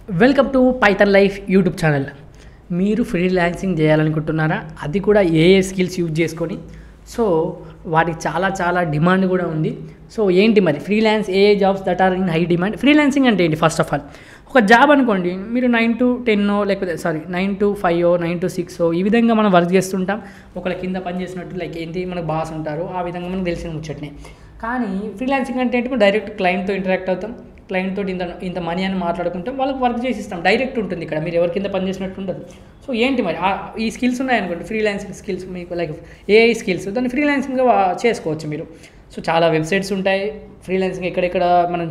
Welcome to Python life YouTube channel. మీరు freelancing చేయాలనుకుంటున్నారా? అది కూడా ఏఏ స్కిల్స్ యూజ్ చేసుకొని. సో వాటికి చాలా డిమాండ్ కూడా ఉంది. సో ఏంటి మరి freelance uh jobs that are in high demand? Freelancing అంటే ఏంటి? ఫస్ట్ ఆఫ్ ఆల్ ఒక జాబ్ అనుకోండి, మీరు 9 to 10 లేకపోతే 9 to 5 9 to 6 ఈ విధంగా మనం వర్క్ చేస్తుంటాం. ఒకళ్ళ కింద పని చేసినట్టు లైక్ ఏంటి మనకు బాస్ ఉంటారు, ఆ విధంగా మనకు తెలిసిన ముచ్చట్నే. కానీ ఫ్రీలాన్సింగ్ అంటే ఏంటి? డైరెక్ట్ క్లయింట్తో ఇంటరాక్ట్ అవుతాం, క్లయింట్ తోటి ఇంత మనీ అని మాట్లాడుకుంటాం, వాళ్ళకి వర్క్ చేసి ఇస్తాం. డైరెక్ట్ ఉంటుంది ఇక్కడ, మీరు ఎవరి కింద పని చేసినట్టు ఉండదు. సో ఏంటి మరి ఈ స్కిల్స్ ఉన్నాయనుకోండి, ఫ్రీలాన్సింగ్ స్కిల్స్, మీకు లైక్ ఏఐ స్కిల్స్, దాన్ని ఫ్రీలాన్సింగ్గా చేసుకోవచ్చు మీరు. సో చాలా వెబ్సైట్స్ ఉంటాయి ఫ్రీలాన్సింగ్ ఎక్కడెక్కడ మనం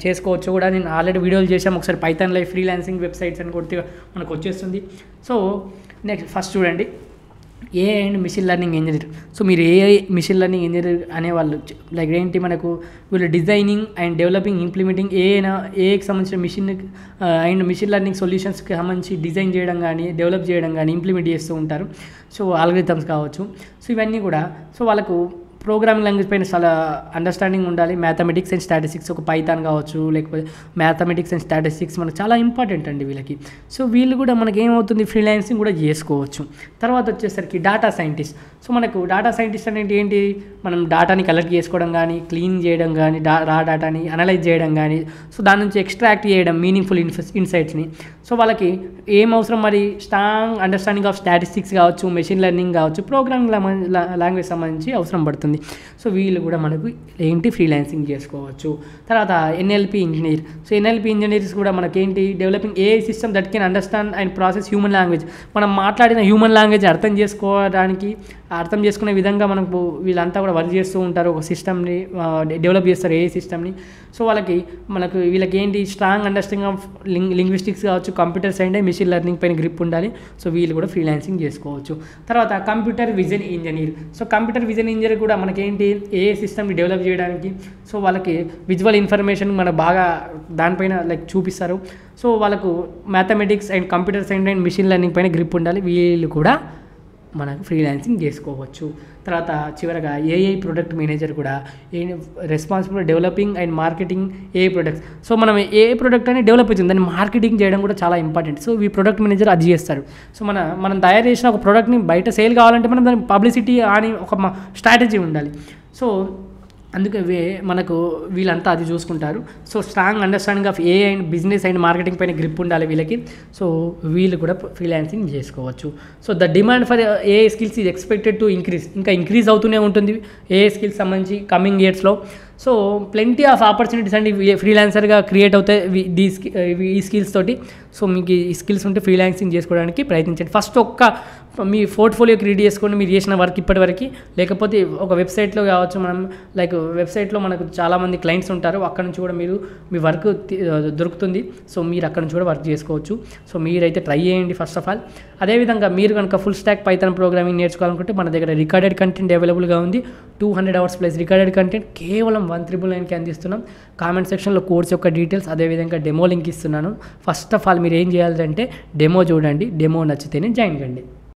చేసుకోవచ్చు కూడా. నేను ఆల్రెడీ వీడియోలు చేసాము, ఒకసారి పైథాన్ లైఫ్ ఫ్రీలాన్సింగ్ వెబ్సైట్స్ అని కొడితే మనకు వచ్చేస్తుంది. సో నెక్స్ట్ ఫస్ట్ చూడండి, AI and machine learning engineer. So మీరు ఏఐ మిషన్ లెర్నింగ్ ఇంజనీర్ అనేవాళ్ళు లైక్ ఏంటి, మనకు వీళ్ళు డిజైనింగ్ అండ్ డెవలపింగ్ ఇంప్లిమెంటింగ్ ఏఐకి సంబంధించిన మిషన్ లెర్నింగ్ సొల్యూషన్స్కి సంబంధించి డిజైన్ చేయడం కానీ, డెవలప్ చేయడం కానీ, ఇంప్లిమెంట్ చేస్తూ ఉంటారు. సో ఆల్గరిథమ్స్ కావచ్చు. సో ఇవన్నీ కూడా సో వాళ్ళకు ప్రోగ్రామింగ్ లాంగ్వేజ్ పైన చాలా అండర్స్టాండింగ్ ఉండాలి. మ్యాథమెటిక్స్ అండ్ స్టాటిస్టిక్స్, ఒక పైథాన్ కావచ్చు, లేకపోతే మ్యాథమెటిక్స్ అండ్ స్టాటిస్టిక్స్ మనకు చాలా ఇంపార్టెంట్ అండి వీళ్ళకి. సో వీళ్ళు కూడా మనకి ఏమవుతుంది, ఫ్రీలాన్సింగ్ కూడా చేసుకోవచ్చు. తర్వాత వచ్చేసరికి డేటా సైంటిస్ట్. సో మనకు డేటా సైంటిస్ట్ అనేది ఏంటి, మనం డేటాని కలెక్ట్ చేసుకోవడం కానీ, క్లీన్ చేయడం కానీ, రా డేటాని అనలైజ్ చేయడం కానీ, సో దాని నుంచి ఎక్స్ట్రాక్ట్ చేయడం మీనింగ్ఫుల్ ఇన్సైట్స్ని. సో వాళ్ళకి ఏం అవసరం మరి, స్ట్రాంగ్ అండర్స్టాండింగ్ ఆఫ్ స్టాటిస్టిక్స్ కావచ్చు, మెషిన్ లెర్నింగ్ కావచ్చు, ప్రోగ్రామింగ్ లాంగ్వేజ్ సంబంధించి అవసరం పడుతుంది. సో వీళ్ళు కూడా మనకు ఏంటి, ఫ్రీలాన్సింగ్ చేసుకోవచ్చు. తర్వాత NLP engineer. So NLP engineers కూడా మనకేంటి, developing AI system that can understand and process human language. మనం మాట్లాడిన హ్యూమన్ లాంగ్వేజ్ అర్థం చేసుకునే విధంగా మనకు వీళ్ళంతా కూడా వర్క్ చేస్తూ ఉంటారు. ఒక సిస్టమ్ని డెవలప్ చేస్తారు, ఏఐ సిస్టమ్ని. సో వీళ్ళకి ఏంటి, స్ట్రాంగ్ అండర్స్టాండింగ్ ఆఫ్ లింగ్విస్టిక్స్ కావచ్చు, computer science and machine learning పైన గ్రిప్ ఉండాలి. సో వీళ్ళు కూడా ఫ్రీలాన్సింగ్ చేసుకోవచ్చు. తర్వాత computer vision engineer. So computer vision engineer కూడా మనకేంటి, ఏఐ సిస్టమ్ని డెవలప్ చేయడానికి. సో వాళ్ళకి విజువల్ ఇన్ఫర్మేషన్ బాగా దానిపైన లైక్ చూపిస్తారు. సో వాళ్ళకు mathematics and computer science and machine learning పైన గ్రిప్ ఉండాలి. వీళ్ళు కూడా మనకు ఫ్రీలాన్సింగ్ చేసుకోవచ్చు. తర్వాత చివరగా ఏఐ ప్రొడక్ట్ మేనేజర్ కూడా responsible developing and marketing AI products. So మనం ఏ ప్రొడక్ట్ అని డెవలప్ అవుతుంది, దాన్ని మార్కెటింగ్ చేయడం కూడా చాలా ఇంపార్టెంట్. సో ఈ ప్రొడక్ట్ మేనేజర్ అది చేస్తారు. సో మనం తయారు చేసిన ఒక ప్రోడక్ట్ని బయట సేల్ కావాలంటే మనం దాని పబ్లిసిటీ అని ఒక స్ట్రాటజీ ఉండాలి. సో అందుకే మనకు వీళ్ళంతా అది చూసుకుంటారు. So strong understanding of AI and business and marketing పైన గ్రిప్ ఉండాలి వీళ్ళకి. సో వీళ్ళు కూడా ఫ్రీలాన్సింగ్ చేసుకోవచ్చు. So the demand for AI skills is expected to ఇంకా ఇంక్రీజ్ అవుతూనే ఉంటుంది ఏఐ స్కిల్స్ సంబంధించి కమింగ్ ఇయర్స్లో. సో ప్లెంటీ ఆఫ్ ఆపర్చునిటీస్ అండి ఫ్రీలాన్సర్గా క్రియేట్ అవుతాయి ఈ స్కిల్స్ తోటి. సో మీకు ఈ స్కిల్స్ ఉంటే ఫ్రీలాన్సింగ్ చేసుకోవడానికి ప్రయత్నించండి. ఫస్ట్ మీ పోర్ట్ఫోలియో క్రియేట్ చేసుకోండి, మీరు చేసిన వర్క్ ఇప్పటివరకు. లేకపోతే ఒక వెబ్సైట్లో కావచ్చు, వెబ్సైట్లో మనకు చాలామంది క్లయింట్స్ ఉంటారు, అక్కడ నుంచి కూడా మీ వర్క్ దొరుకుతుంది. సో మీరు అక్కడ నుంచి కూడా వర్క్ చేసుకోవచ్చు. సో మీరైతే ట్రై చేయండి ఫస్ట్ ఆఫ్ ఆల్. అదేవిధంగా మీరు కనుక ఫుల్ స్టాక్ పైథాన్ ప్రోగ్రామింగ్ నేర్చుకోవాలనుకుంటే మన దగ్గర రికార్డెడ్ కంటెంట్ అవైలబుల్గా ఉంది. 200 hours ప్లస్ రికార్డెడ్ కంటెంట్ కేవలం 1,999కి అందిస్తున్నాం. కామెంట్ సెక్షన్లో కోర్స్ యొక్క డీటెయిల్స్, అదేవిధంగా డెమో లింక్ ఇస్తున్నాను. ఫస్ట్ ఆఫ్ ఆల్ మీరు ఏం చేయాలంటే డెమో చూడండి, డెమో నచ్చితేనే జాయిన్ కండి.